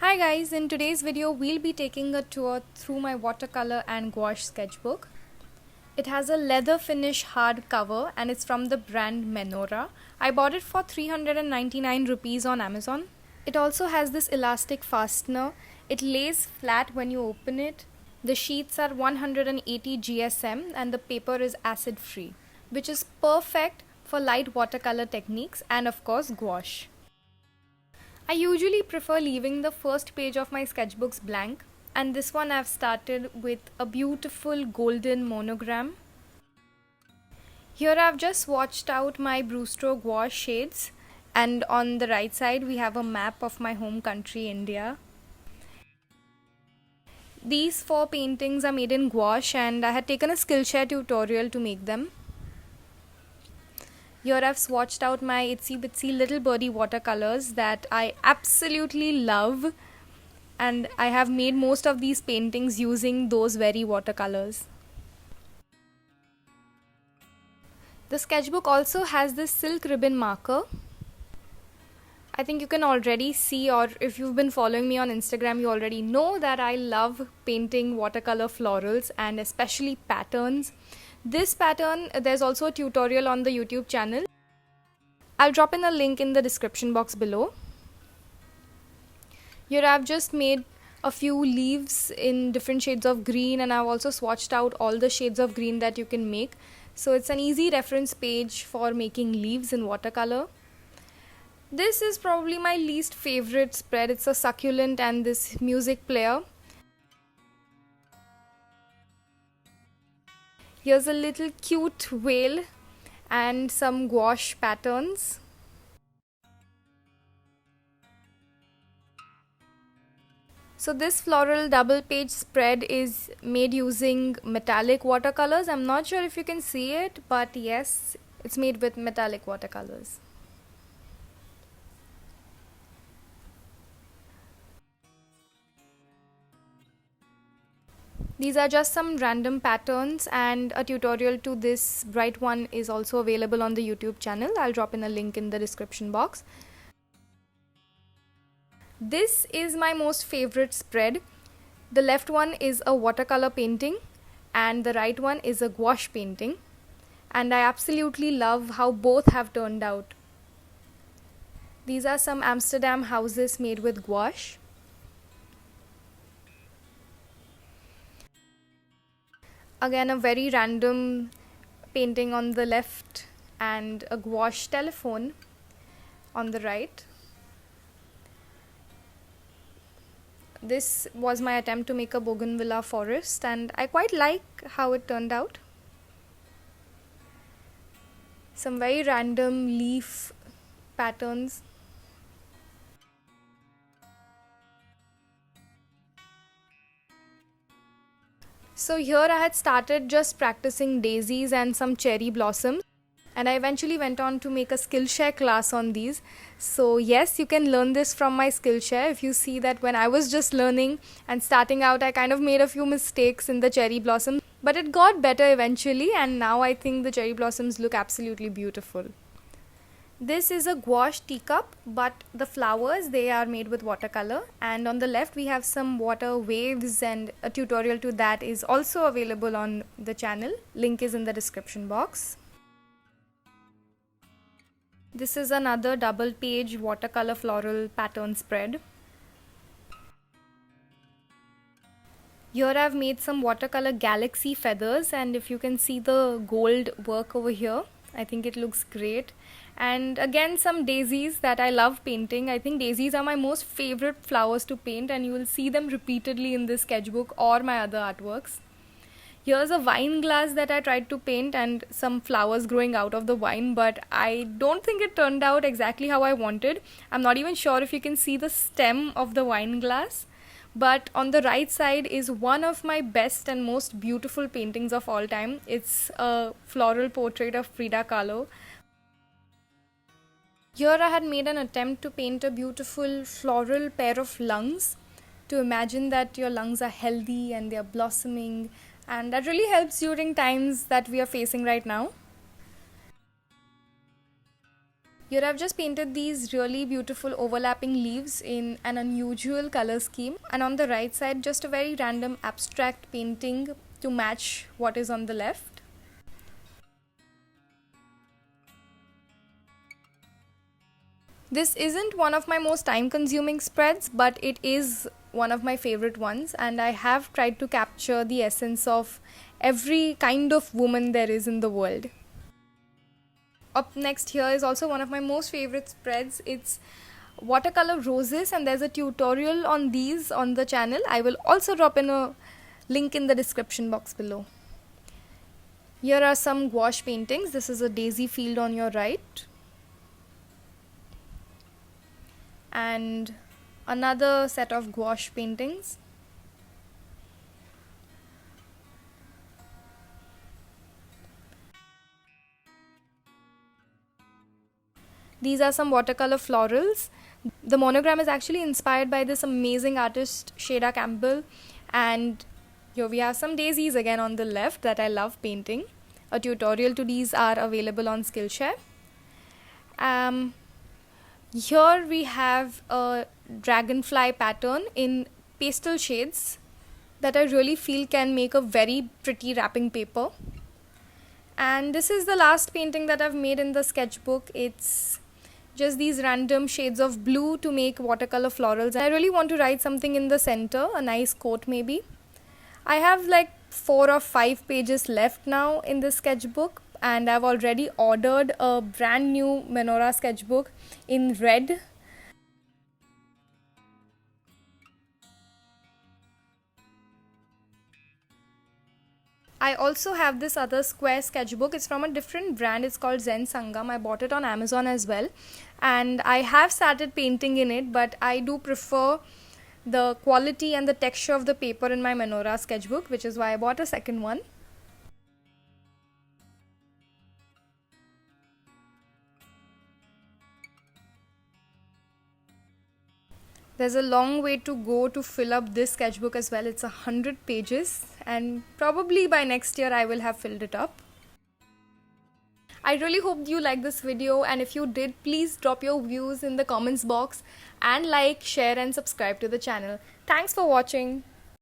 Hi guys, in today's video we'll be taking a tour through my watercolor and gouache sketchbook. It has a leather finish hard cover and it's from the brand Menorah. I bought it for 399 rupees on Amazon. It also has this elastic fastener. It lays flat when you open it. The sheets are 180 GSM and the paper is acid free, which is perfect for light watercolor techniques and of course gouache. I usually prefer leaving the first page of my sketchbooks blank, and this one I've started with a beautiful golden monogram. Here I've just swatched out my Brusstroke gouache shades, and on the right side we have a map of my home country, India. These 4 paintings are made in gouache and I had taken a Skillshare tutorial to make them. Here I've swatched out my itsy bitsy little birdie watercolors that I absolutely love, and I have made most of these paintings using those very watercolors. The sketchbook also has this silk ribbon marker. I think you can already see, or if you've been following me on Instagram, you already know that I love painting watercolor florals and especially patterns. This pattern, there's also a tutorial on the YouTube channel. I'll drop in a link in the description box below. Here I've just made a few leaves in different shades of green, and I've also swatched out all the shades of green that you can make. So it's an easy reference page for making leaves in watercolor. This is probably my least favorite spread. It's a succulent and this music player. Here's a little cute whale and some gouache patterns. So this floral double page spread is made using metallic watercolors. I'm not sure if you can see it, but yes, it's made with metallic watercolors. These are just some random patterns, and a tutorial to this bright one is also available on the YouTube channel. I'll drop in a link in the description box. This is my most favorite spread. The left one is a watercolor painting and the right one is a gouache painting, and I absolutely love how both have turned out. These are some Amsterdam houses made with gouache. Again, a very random painting on the left and a gouache telephone on the right. This was my attempt to make a bougainvillea forest, and I quite like how it turned out. Some very random leaf patterns. So here I had started just practicing daisies and some cherry blossoms, and I eventually went on to make a Skillshare class on these. So yes, you can learn this from my Skillshare. If you see that when I was just learning and starting out, I kind of made a few mistakes in the cherry blossoms, but it got better eventually, and now I think the cherry blossoms look absolutely beautiful. This is a gouache teacup, but the flowers, they are made with watercolor, and on the left we have some water waves, and a tutorial to that is also available on the channel. Link is in the description box. This is another double page watercolor floral pattern spread. Here I've made some watercolor galaxy feathers, and if you can see the gold work over here, I think it looks great. And again, some daisies that I love painting. I think daisies are my most favorite flowers to paint, and you will see them repeatedly in this sketchbook or my other artworks. Here's a wine glass that I tried to paint and some flowers growing out of the wine, but I don't think it turned out exactly how I wanted. I'm not even sure if you can see the stem of the wine glass. But on the right side is one of my best and most beautiful paintings of all time. It's a floral portrait of Frida Kahlo. Here I had made an attempt to paint a beautiful floral pair of lungs, to imagine that your lungs are healthy and they are blossoming, and that really helps during times that we are facing right now. Here I've just painted these really beautiful overlapping leaves in an unusual color scheme, and on the right side just a very random abstract painting to match what is on the left. This isn't one of my most time consuming spreads, but it is one of my favorite ones, and I have tried to capture the essence of every kind of woman there is in the world. Up next here is also one of my most favorite spreads. It's watercolor roses, and there's a tutorial on these on the channel. I will also drop in a link in the description box below. Here are some gouache paintings. This is a daisy field on your right, and another set of gouache paintings. These are some watercolor florals. The monogram is actually inspired by this amazing artist Shada Campbell, and here we have some daisies again on the left that I love painting. A tutorial to these are available on Skillshare. Here we have a dragonfly pattern in pastel shades that I really feel can make a very pretty wrapping paper. And this is the last painting that I've made in the sketchbook. It's just these random shades of blue to make watercolor florals. I really want to write something in the center, a nice quote maybe. I have like 4 or 5 pages left now in this sketchbook, and I've already ordered a brand new Menorah sketchbook in red. I also have this other square sketchbook. It's from a different brand. It's called Zen Sangam. I bought it on Amazon as well, and I have started painting in it, but I do prefer the quality and the texture of the paper in my Menorah sketchbook, which is why I bought a second one. There's a long way to go to fill up this sketchbook as well. It's 100 pages, and probably by next year I will have filled it up. I really hope you liked this video, and if you did, please drop your views in the comments box and like, share and subscribe to the channel. Thanks for watching.